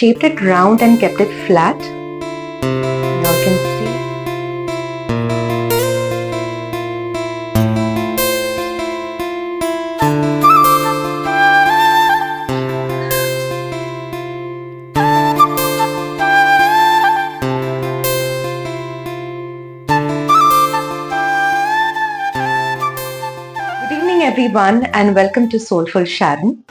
shaped it round and kept it flat. You all can see. Good evening everyone and welcome to Soulful Sharon.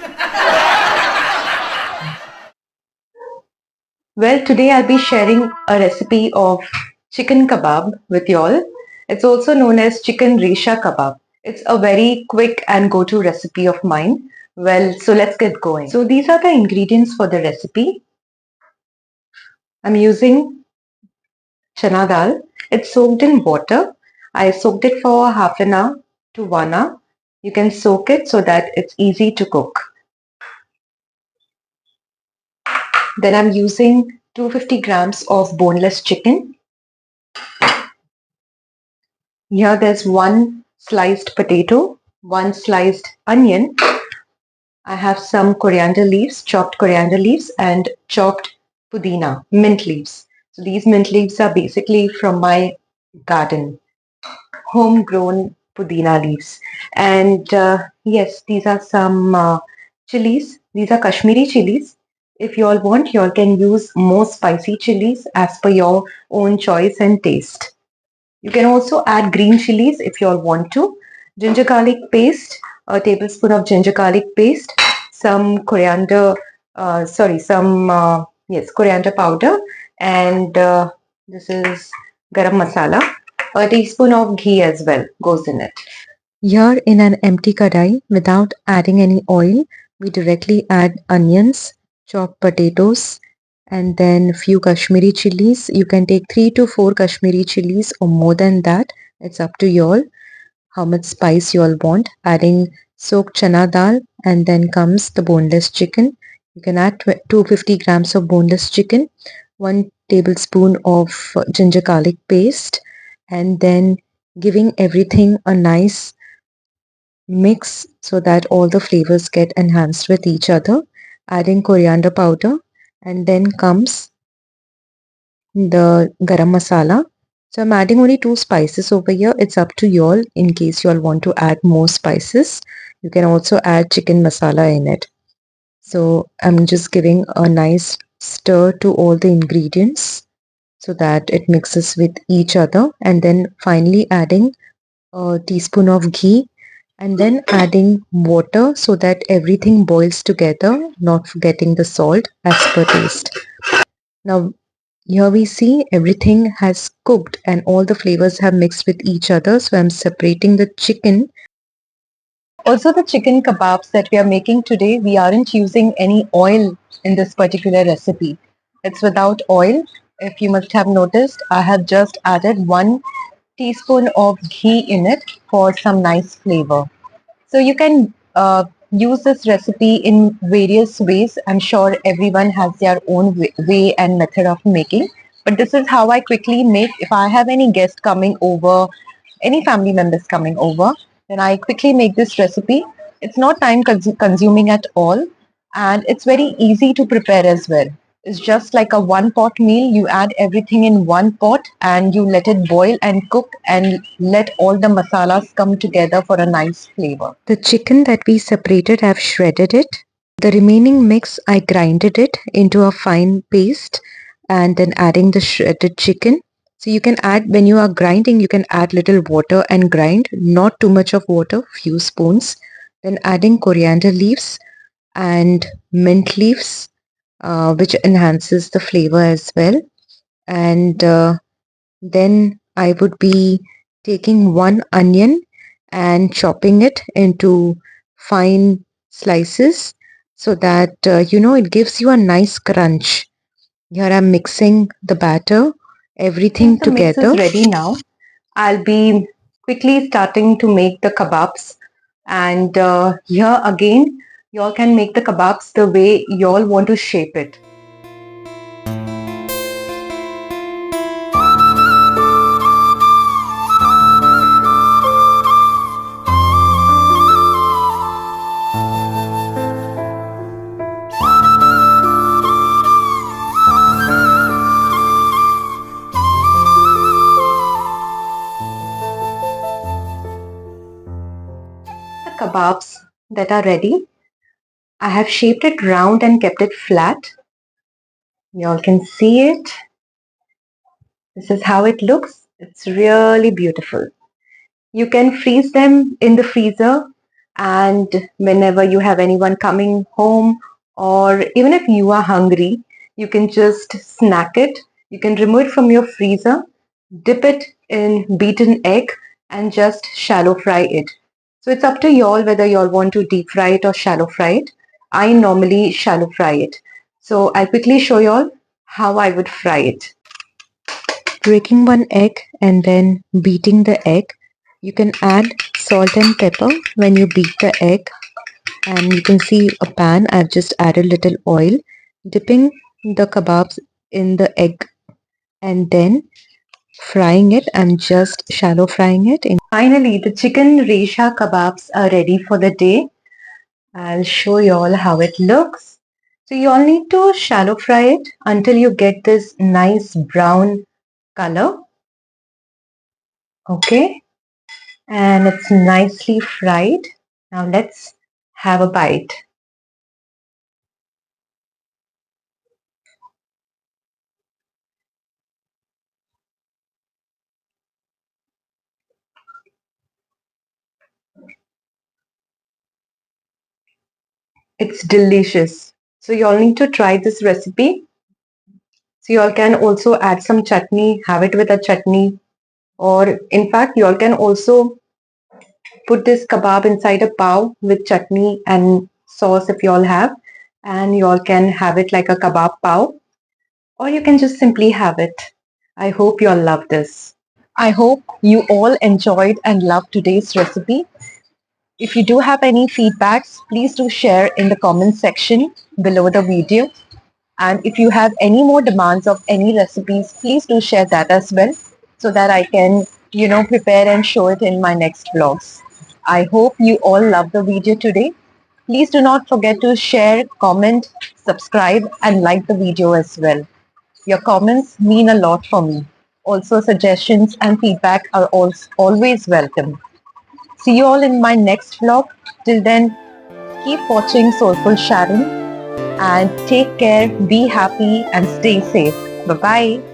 Well, today I'll be sharing a recipe of chicken kebab with y'all. It's also known as chicken resha kebab. It's a very quick and go-to recipe of mine. Well, so let's get going. So these are the ingredients for the recipe. I'm using chana dal. It's soaked in water. I soaked it for half an hour to 1 hour. You can soak it so that it's easy to cook. Then I'm using 250 grams of boneless chicken. Here there's one sliced potato, one sliced onion. I have some coriander leaves, chopped coriander leaves and chopped pudina, mint leaves. So these mint leaves are basically from my garden, homegrown pudina leaves. And yes, these are some chilies. These are Kashmiri chilies. If you all want, you all can use more spicy chilies as per your own choice and taste. You can also add green chilies if you all want to. Ginger garlic paste, a tablespoon of ginger garlic paste, some coriander, coriander powder, and this is garam masala. A teaspoon of ghee as well goes in it. Here in an empty kadai, without adding any oil, we directly add onions, chopped potatoes, and then few Kashmiri chilies. You can take 3 to 4 Kashmiri chilies or more than that. It's up to you all how much spice you all want. Adding soaked chana dal, and then comes the boneless chicken. You can add 250 grams of boneless chicken, 1 tablespoon of ginger garlic paste, and then giving everything a nice mix so that all the flavors get enhanced with each other. Adding coriander powder, and then comes the garam masala. So I'm adding only 2 spices over here. It's up to you all in case you all want to add more spices. You can also add chicken masala in it. So I'm just giving a nice stir to all the ingredients so that it mixes with each other, and then finally adding a teaspoon of ghee, and then adding water so that everything boils together, not forgetting the salt as per taste. Now here we see everything has cooked and all the flavors have mixed with each other. So I'm separating the chicken. Also the chicken kebabs that we are making today, we aren't using any oil in this particular recipe. It's without oil. If you must have noticed, I have just added 1 teaspoon of ghee in it for some nice flavor. So you can use this recipe in various ways. I'm sure everyone has their own way and method of making. But this is how I quickly make. If I have any guest coming over, any family members coming over, then I quickly make this recipe. It's not time consuming at all, and it's very easy to prepare as well. It's just like a one pot meal. You add everything in one pot and you let it boil and cook and let all the masalas come together for a nice flavor. The chicken that we separated, I've shredded it. The remaining mix, I grinded it into a fine paste and then adding the shredded chicken. So you can add, when you are grinding, you can add little water and grind, not too much of water, few spoons. Then adding coriander leaves and mint leaves, which enhances the flavor as well. And then I would be taking 1 onion and chopping it into fine slices so that it gives you a nice crunch. Here I'm mixing the batter, everything together. The mix is ready now. I'll be quickly starting to make the kebabs, and here again y'all can make the kebabs the way y'all want to shape it. kebabs that are ready. I have shaped it round and kept it flat. You all can see it. This is how it looks. It's really beautiful. You can freeze them in the freezer, and whenever you have anyone coming home, or even if you are hungry, you can just snack it. You can remove it from your freezer, dip it in beaten egg, and just shallow fry it. So it's up to y'all whether y'all want to deep fry it or shallow fry it. I normally shallow fry it. So I'll quickly show y'all how I would fry it. Breaking one egg and then beating the egg. You can add salt and pepper when you beat the egg, and you can see a pan. I've just added little oil, dipping the kebabs in the egg and then frying it. I'm just shallow frying it. Finally, the chicken resha kebabs are ready for the day. I'll show you all how it looks. So you all need to shallow fry it until you get this nice brown color. Okay, and it's nicely fried. Now let's have a bite. It's delicious. So you all need to try this recipe. So you all can also add some chutney, have it with a chutney, or in fact you all can also put this kebab inside a pav with chutney and sauce if you all have, and you all can have it like a kebab pav, or you can just simply have it. I hope you all love this. I hope you all enjoyed and loved today's recipe. If you do have any feedbacks, please do share in the comment section below the video. And if you have any more demands of any recipes, please do share that as well so that I can, prepare and show it in my next vlogs. I hope you all love the video today. Please do not forget to share, comment, subscribe and like the video as well. Your comments mean a lot for me. Also, suggestions and feedback are always welcome. See you all in my next vlog. Till then, keep watching Soulful Sharon and take care, be happy and stay safe. Bye-bye.